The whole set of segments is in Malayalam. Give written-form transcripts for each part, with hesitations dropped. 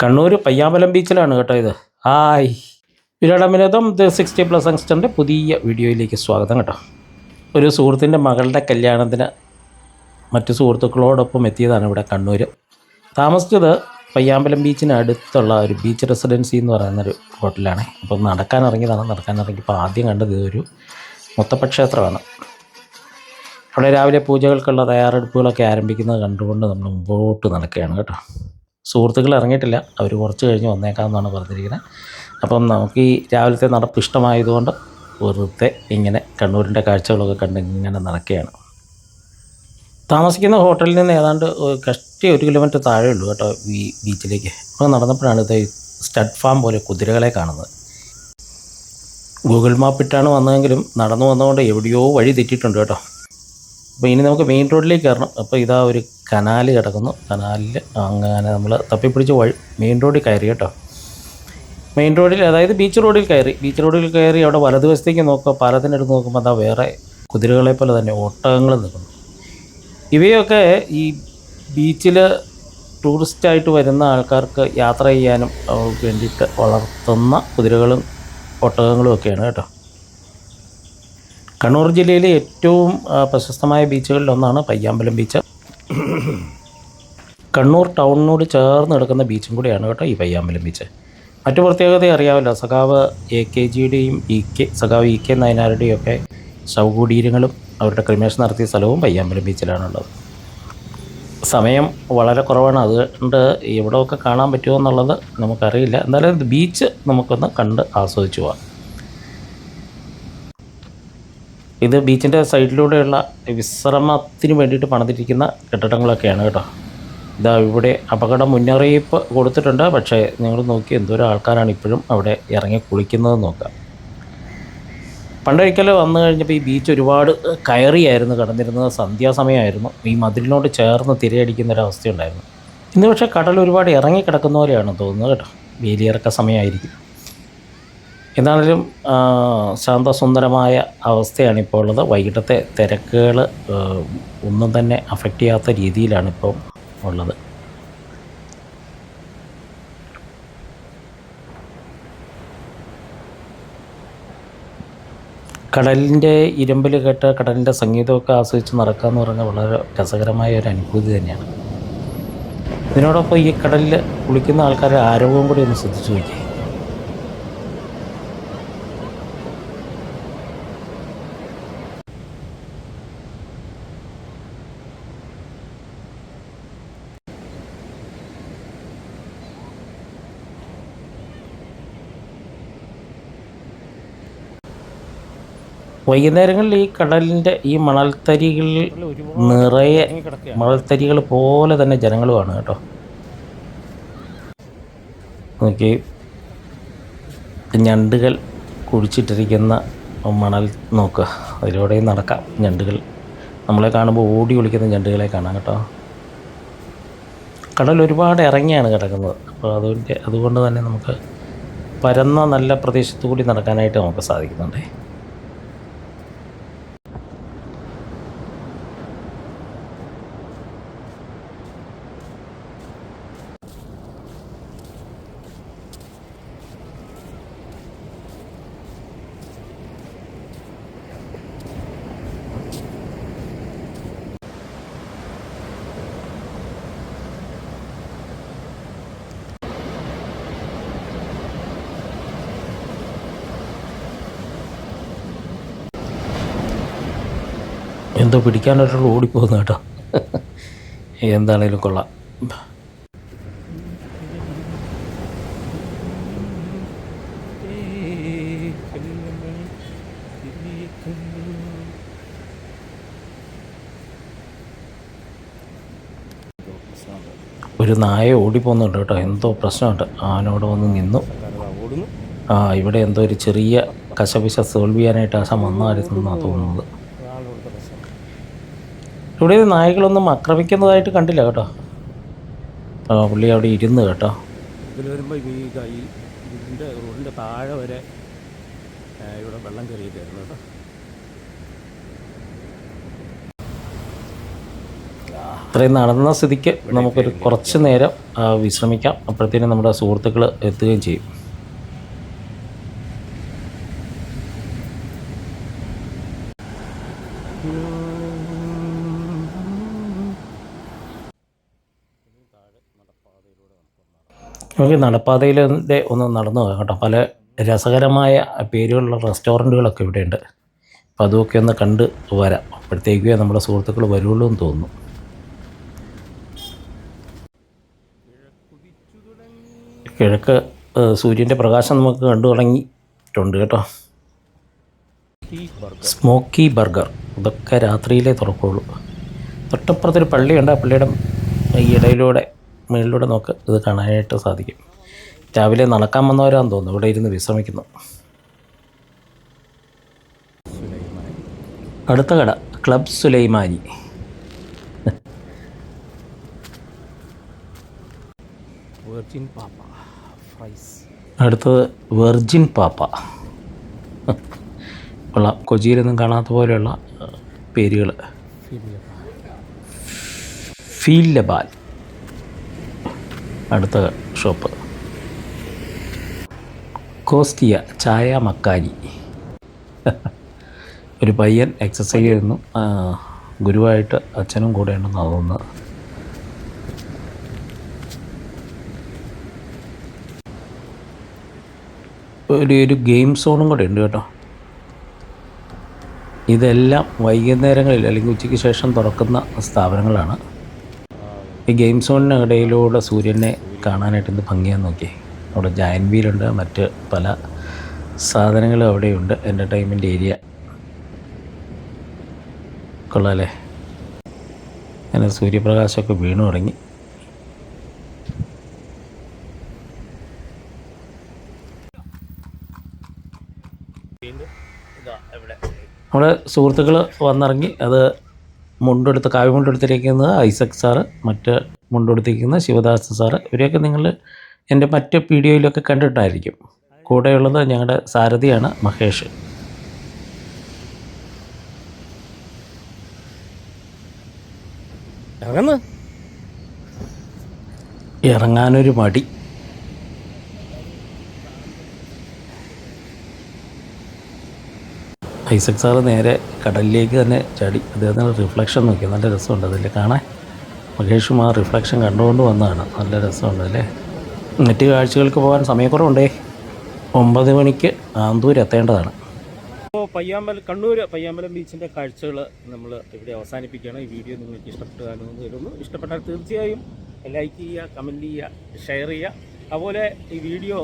കണ്ണൂർ പയ്യാമ്പലം ബീച്ചിലാണ് കേട്ടോ ഇത്. ഹായ്, വിരാടമിനതം ദ 60+ യങ്സ്റ്ററിൻ്റെ പുതിയ വീഡിയോയിലേക്ക് സ്വാഗതം കേട്ടോ. ഒരു സുഹൃത്തിൻ്റെ മകളുടെ കല്യാണത്തിന് മറ്റു സുഹൃത്തുക്കളോടൊപ്പം എത്തിയതാണ് ഇവിടെ കണ്ണൂർ. താമസിച്ചത് പയ്യാമ്പലം ബീച്ചിന് അടുത്തുള്ള ഒരു ബീച്ച് റെസിഡൻസി എന്ന് പറയുന്നൊരു ഹോട്ടലാണ്. അപ്പം നടക്കാനിറങ്ങിയപ്പോൾ ആദ്യം കണ്ടത് ഇതൊരു മുത്തപ്പ ക്ഷേത്രമാണ്. അവിടെ രാവിലെ പൂജകൾക്കുള്ള തയ്യാറെടുപ്പുകളൊക്കെ ആരംഭിക്കുന്നത് കണ്ടുകൊണ്ട് നമ്മൾ മുമ്പോട്ട് നടക്കുകയാണ് കേട്ടോ. സുഹൃത്തുക്കൾ ഇറങ്ങിയിട്ടില്ല, അവർ കുറച്ച് കഴിഞ്ഞ് വന്നേക്കാമെന്നാണ് പറഞ്ഞിരിക്കുന്നത്. അപ്പം നമുക്ക് ഈ രാവിലത്തെ നടപ്പ് ഇഷ്ടമായതുകൊണ്ട് വെറുതെ ഇങ്ങനെ കണ്ണൂരിൻ്റെ കാഴ്ചകളൊക്കെ കണ്ട് ഇങ്ങനെ നടക്കുകയാണ്. താമസിക്കുന്ന ഹോട്ടലിൽ നിന്ന് ഏതാണ്ട് കഷ്ടി 1 കിലോമീറ്റർ താഴെ ഉള്ളൂ കേട്ടോ ഈ ബീച്ചിലേക്ക്. അപ്പോൾ നടന്നപ്പോഴാണ് ഇത് സ്റ്റഡ് ഫാം പോലെ കുതിരകളെ കാണുന്നത്. ഗൂഗിൾ മാപ്പ് ഇട്ടാണ് വന്നതെങ്കിലും നടന്നു വന്നതുകൊണ്ട് എവിടെയോ വഴി തെറ്റിയിട്ടുണ്ട് കേട്ടോ. അപ്പോൾ ഇനി നമുക്ക് മെയിൻ റോഡിലേക്ക് കയറണം. അപ്പോൾ ഇതാ ഒരു കനാല് കിടക്കുന്നു. കനാലിൽ അങ്ങനെ നമ്മൾ തപ്പിപ്പിടിച്ച് മെയിൻ റോഡിൽ കയറി കേട്ടോ. മെയിൻ റോഡിൽ, അതായത് ബീച്ച് റോഡിൽ കയറി അവിടെ വലതുവശത്തേക്ക് നോക്കുക. പാലത്തിനടുത്ത് നോക്കുമ്പോൾ അതാ വേറെ കുതിരകളെ പോലെ തന്നെ ഒട്ടകങ്ങൾ നിൽക്കുന്നു. ഇവയൊക്കെ ഈ ബീച്ചിൽ ടൂറിസ്റ്റായിട്ട് വരുന്ന ആൾക്കാർക്ക് യാത്ര ചെയ്യാനും വേണ്ടിയിട്ട് വളർത്തുന്ന കുതിരകളും ഒട്ടകങ്ങളും ഒക്കെയാണ് കേട്ടോ. കണ്ണൂർ ജില്ലയിലെ ഏറ്റവും പ്രശസ്തമായ ബീച്ചുകളിലൊന്നാണ് പയ്യാമ്പലം ബീച്ച്. കണ്ണൂർ ടൗണിനോട് ചേർന്ന് കിടക്കുന്ന ബീച്ചും കൂടിയാണ് കേട്ടോ ഈ പയ്യാമ്പലം ബീച്ച്. മറ്റു പ്രത്യേകത അറിയാമല്ലോ, സഖാവ് AKGയുടെയും സഖാവ് EK നായനാരുടെയും ഒക്കെ ശവകുടീരങ്ങളും അവരുടെ ക്രിമേഷൻ നടത്തിയ സ്ഥലവും പയ്യാമ്പലം ബീച്ചിലാണുള്ളത്. സമയം വളരെ കുറവാണ്, അതുകൊണ്ട് എവിടെയൊക്കെ കാണാൻ പറ്റുമോ എന്നുള്ളത് നമുക്കറിയില്ല. എന്തായാലും ബീച്ച് നമുക്കൊന്ന് കണ്ട് ആസ്വദിച്ചു പോവാം. ഇത് ബീച്ചിൻ്റെ സൈഡിലൂടെയുള്ള വിശ്രമത്തിന് വേണ്ടിയിട്ട് പണിതിരിക്കുന്ന കെട്ടിടങ്ങളൊക്കെയാണ് കേട്ടോ. ഇതാ ഇവിടെ അപകട മുന്നറിയിപ്പ് കൊടുത്തിട്ടുണ്ട്. പക്ഷേ നിങ്ങൾ നോക്കി എന്തോരം ആൾക്കാരാണ് ഇപ്പോഴും അവിടെ ഇറങ്ങി കുളിക്കുന്നത് നോക്കുക. പണ്ടൊരിക്കൽ വന്നു കഴിഞ്ഞപ്പോൾ ഈ ബീച്ച് ഒരുപാട് കയറിയായിരുന്നു കിടന്നിരുന്നത്. സന്ധ്യാസമയമായിരുന്നു. ഈ മതിലിനോട് ചേർന്ന് തിരയടിക്കുന്നൊരവസ്ഥയുണ്ടായിരുന്നു. ഇന്ന് പക്ഷേ കടൽ ഒരുപാട് ഇറങ്ങി കിടക്കുന്ന പോലെയാണ് തോന്നുന്നത് കേട്ടോ. വേലിയിറക്ക സമയമായിരിക്കും. എന്നാലും ശാന്തസുന്ദരമായ അവസ്ഥയാണ് ഇപ്പോൾ ഉള്ളത്. വൈകിട്ടത്തെ തിരക്കുകൾ ഒന്നും തന്നെ അഫക്റ്റ് ചെയ്യാത്ത രീതിയിലാണ് ഇപ്പോൾ ഉള്ളത്. കടലിൻ്റെ ഇരമ്പൽ കേട്ട് കടലിൻ്റെ സംഗീതമൊക്കെ ആസ്വദിച്ച് നടക്കുക എന്ന് പറഞ്ഞാൽ വളരെ രസകരമായ ഒരു അനുഭൂതി തന്നെയാണ്. ഇതിനോടൊപ്പം ഈ കടലിൽ കുളിക്കുന്ന ആൾക്കാരുടെ ആരോഗ്യവും കൂടി ഒന്ന് ശ്രദ്ധിച്ചു നോക്കി. വൈകുന്നേരങ്ങളിൽ ഈ കടലിൻ്റെ ഈ മണൽത്തരികളിൽ നിറയെ മണൽത്തരികൾ പോലെ തന്നെ ജനങ്ങളുമാണ് കേട്ടോ. നോക്കി, ഞണ്ടുകൾ കുഴിച്ചിട്ടിരിക്കുന്ന മണൽ നോക്കുക. അതിലൂടെയും നടക്കാം. ഞണ്ടുകൾ നമ്മളെ കാണുമ്പോൾ ഓടി ഒളിക്കുന്ന ഞണ്ടുകളെ കാണാം കേട്ടോ. കടൽ ഒരുപാട് ഇറങ്ങിയാണ് കിടക്കുന്നത്. അപ്പോൾ അതുകൊണ്ട് തന്നെ നമുക്ക് പരന്ന നല്ല പ്രദേശത്തു കൂടി നടക്കാനായിട്ട് നമുക്ക് സാധിക്കുന്നുണ്ട്. എന്തോ പിടിക്കാനൊരാൾ ഓടിപ്പോകുന്നു കേട്ടോ. എന്താണേലും കൊള്ളാം. ഒരു നായ ഓടിപ്പോകുന്നുണ്ട് കേട്ടോ. എന്തോ പ്രശ്നമുണ്ട്. ആനോട് വന്ന് നിന്നു. ഇവിടെ എന്തോ ഒരു ചെറിയ കശപിശ സോൾവ് ചെയ്യാനായിട്ട് ആശം വന്നായിരുന്നെന്നാണ് തോന്നുന്നത്. ഇവിടെ നായകളൊന്നും ആക്രമിക്കുന്നതായിട്ട് കണ്ടില്ല കേട്ടോ. പുള്ളി അവിടെ ഇരുന്ന് കേട്ടോ. ഇതിൽ വരുമ്പോൾ ഈ ഇതിൻ്റെ റോഡിൻ്റെ താഴെ വരെ ഇവിടെ വെള്ളം കയറിയിട്ടായിരുന്നു കേട്ടോ. ഇത്രയും നടന്ന സ്ഥിതിക്ക് നമുക്കൊരു കുറച്ച് നേരം വിശ്രമിക്കാം. അപ്പോഴത്തേനും നമ്മുടെ സുഹൃത്തുക്കൾ എത്തുകയും ചെയ്യും. നമുക്ക് നടപ്പാതയിലെ ഒന്ന് നടന്നു പോകാം കേട്ടോ. പല രസകരമായ പേരുകളുള്ള റെസ്റ്റോറൻറ്റുകളൊക്കെ ഇവിടെയുണ്ട്. അപ്പോൾ അതുമൊക്കെ ഒന്ന് കണ്ട് വരാം. അപ്പോഴത്തേക്കേ നമ്മുടെ സുഹൃത്തുക്കൾ വരുള്ളൂ എന്ന് തോന്നുന്നു. കിഴക്ക് സൂര്യൻ്റെ പ്രകാശം നമുക്ക് കണ്ടു തുടങ്ങിയിട്ടുണ്ട് കേട്ടോ. സ്മോക്കി ബർഗർ ഇതൊക്കെ രാത്രിയിലേ തുറക്കുള്ളൂ. തൊട്ടപ്പുറത്തൊരു പള്ളിയുണ്ട്. ആ പള്ളിയുടെ ഈ ഇടയിലൂടെ മുകളിലൂടെ നമുക്ക് ഇത് കാണാനായിട്ട് സാധിക്കും. രാവിലെ നടക്കാൻ വന്നവരാന്ന് തോന്നുന്നു ഇവിടെ ഇരുന്ന് വിശ്രമിക്കുന്നു. അടുത്ത കട ക്ലബ് സുലൈമാനി. അടുത്തത് വെർജിൻ പാപ്പ. കൊള്ളാം. കൊച്ചിയിലൊന്നും കാണാത്ത പോലെയുള്ള പേരുകൾ. ഫീൽ ലബാൽ അടുത്ത ഷോപ്പ്. കോസ്റ്റിയ ചായ മക്കാനി. ഒരു പയ്യൻ എക്സസൈസ് ചെയ്യുന്നു. ഗുരുവായിട്ട് അച്ഛനും കൂടെ ഉണ്ടെന്നാണ് തോന്നുന്നത്. ഒരു ഗെയിം സോണും കൂടെ ഉണ്ട് കേട്ടോ. ഇതെല്ലാം വൈകുന്നേരങ്ങളിൽ അല്ലെങ്കിൽ ഉച്ചയ്ക്ക് ശേഷം തുറക്കുന്ന സ്ഥാപനങ്ങളാണ്. ഈ ഗെയിം സോണിനിടയിലൂടെ സൂര്യനെ കാണാനായിട്ട് എന്ത് ഭംഗിയാന്ന് നോക്കി. അവിടെ ജയൻറ്റ് വീലുണ്ട്, മറ്റ് പല സാധനങ്ങളും അവിടെയുണ്ട്. എൻ്റർടൈൻമെൻറ്റ് ഏരിയ കൊള്ളാമല്ലേ. അങ്ങനെ സൂര്യപ്രകാശമൊക്കെ വീണു തുടങ്ങി. നമ്മുടെ സുഹൃത്തുക്കൾ വന്നിറങ്ങി. അത് കാവ്യ മുണ്ടെടുത്തിരിക്കുന്നത് ഐസക് സാറ്, മറ്റ് മുണ്ടെടുത്തിരിക്കുന്ന ശിവദാസ് സാറ്. ഇവരെയൊക്കെ നിങ്ങൾ എൻ്റെ മറ്റ് വീഡിയോയിലൊക്കെ കണ്ടിട്ടായിരിക്കും. കൂടെയുള്ളത് ഞങ്ങളുടെ സാരഥിയാണ് മഹേഷ്. ഇറങ്ങാനൊരു മടി. ഐസക് സാറ് നേരെ കടലിലേക്ക് തന്നെ ചാടി. അദ്ദേഹത്തിൻ്റെ റിഫ്ലക്ഷൻ നോക്കി, നല്ല രസമുണ്ട് അതിൽ കാണാൻ. മഹേഷും ആ റിഫ്ലക്ഷൻ കണ്ടുകൊണ്ട് വന്നതാണ്. നല്ല രസമുണ്ട് അല്ലേ. മറ്റ് കാഴ്ചകൾക്ക് പോകാൻ സമയക്കുറവുണ്ടേ. 9 മണിക്ക് ആന്തൂർ എത്തേണ്ടതാണ്. അപ്പോൾ കണ്ണൂർ പയ്യാമ്പലം ബീച്ചിൻ്റെ കാഴ്ചകൾ നമ്മൾ ഇവിടെ അവസാനിപ്പിക്കുകയാണ്. ഈ വീഡിയോ നിങ്ങൾക്ക് ഇഷ്ടപ്പെട്ടു കാണുമെന്ന് കരുതുന്നു. ഇഷ്ടപ്പെട്ടാൽ തീർച്ചയായും ലൈക്ക് ചെയ്യുക, കമൻറ്റ് ചെയ്യുക, ഷെയർ ചെയ്യുക. അതുപോലെ ഈ വീഡിയോ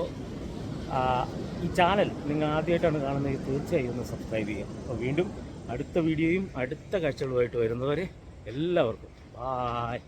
ഈ ചാനൽ നിങ്ങൾ ആദ്യമായിട്ടാണ് കാണുന്നത്, തീർച്ചയായും ഒന്ന് സബ്സ്ക്രൈബ് ചെയ്യുക. അപ്പോൾ വീണ്ടും അടുത്ത വീഡിയോയും അടുത്ത കാഴ്ചകളുമായിട്ട് വരുന്നവരെ എല്ലാവർക്കും ബായ്.